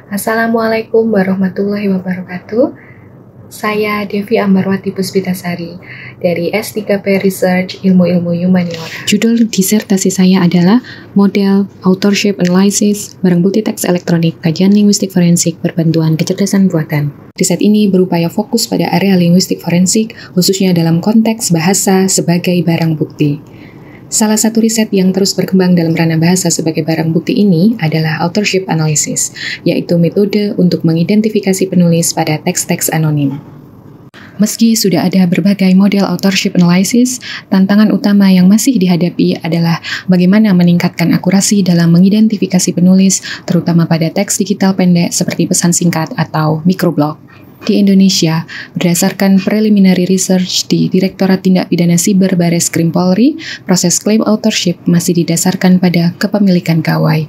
Assalamualaikum warahmatullahi wabarakatuh. Saya Devi Ambarwati Puspitasari dari S3P Research Ilmu-Ilmu Humaniora. Judul disertasi saya adalah Model Authorship Analysis Barang Bukti Teks Elektronik Kajian Linguistik Forensik Berbantuan Kecerdasan Buatan. Riset ini berupaya fokus pada area linguistik forensik, khususnya dalam konteks bahasa sebagai barang bukti. Salah satu riset yang terus berkembang dalam ranah bahasa sebagai barang bukti ini adalah authorship analysis, yaitu metode untuk mengidentifikasi penulis pada teks-teks anonim. Meski sudah ada berbagai model authorship analysis, tantangan utama yang masih dihadapi adalah bagaimana meningkatkan akurasi dalam mengidentifikasi penulis, terutama pada teks digital pendek seperti pesan singkat atau microblog. Di Indonesia, berdasarkan preliminary research di Direktorat Tindak Pidana Siber Bareskrim Polri, proses klaim authorship masih didasarkan pada kepemilikan gawai.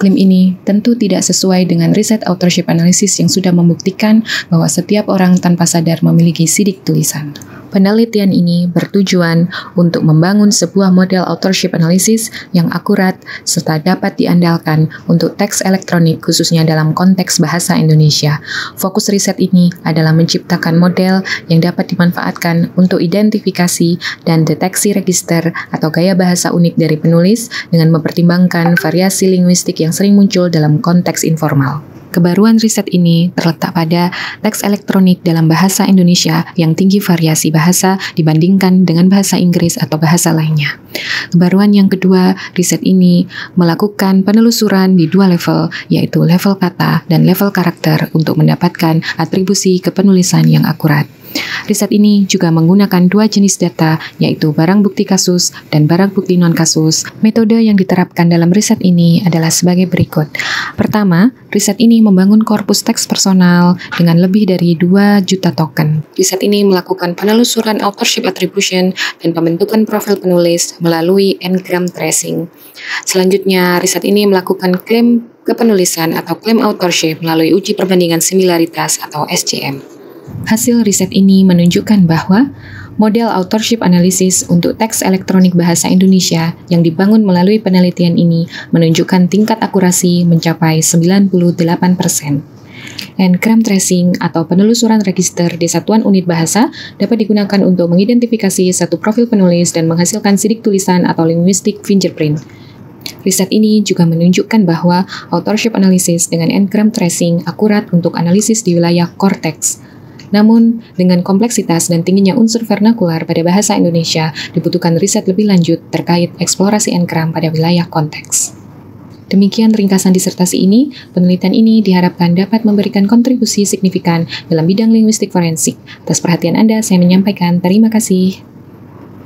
Klaim ini tentu tidak sesuai dengan riset authorship analysis yang sudah membuktikan bahwa setiap orang tanpa sadar memiliki sidik tulisan. Penelitian ini bertujuan untuk membangun sebuah model authorship analysis yang akurat serta dapat diandalkan untuk teks elektronik khususnya dalam konteks bahasa Indonesia. Fokus riset ini adalah menciptakan model yang dapat dimanfaatkan untuk identifikasi dan deteksi register atau gaya bahasa unik dari penulis dengan mempertimbangkan variasi linguistik yang sering muncul dalam konteks informal. Kebaruan riset ini terletak pada teks elektronik dalam bahasa Indonesia yang tinggi variasi bahasa dibandingkan dengan bahasa Inggris atau bahasa lainnya. Kebaruan yang kedua, riset ini melakukan penelusuran di dua level, yaitu level kata dan level karakter untuk mendapatkan atribusi kepenulisan yang akurat. Riset ini juga menggunakan dua jenis data, yaitu barang bukti kasus dan barang bukti non-kasus. Metode yang diterapkan dalam riset ini adalah sebagai berikut. Pertama, riset ini membangun korpus teks personal dengan lebih dari 2 juta token. Riset ini melakukan penelusuran authorship attribution dan pembentukan profil penulis melalui n-gram tracing. Selanjutnya, riset ini melakukan klaim kepenulisan atau klaim authorship melalui uji perbandingan similaritas atau SCM. Hasil riset ini menunjukkan bahwa model authorship analysis untuk teks elektronik bahasa Indonesia yang dibangun melalui penelitian ini menunjukkan tingkat akurasi mencapai 98%. N-gram tracing atau penelusuran register di satuan unit bahasa dapat digunakan untuk mengidentifikasi satu profil penulis dan menghasilkan sidik tulisan atau linguistic fingerprint. Riset ini juga menunjukkan bahwa authorship analysis dengan n-gram tracing akurat untuk analisis di wilayah core text. Namun, dengan kompleksitas dan tingginya unsur vernakular pada bahasa Indonesia, dibutuhkan riset lebih lanjut terkait eksplorasi n-gram pada wilayah konteks. Demikian ringkasan disertasi ini. Penelitian ini diharapkan dapat memberikan kontribusi signifikan dalam bidang linguistik forensik. Atas perhatian Anda, saya menyampaikan terima kasih.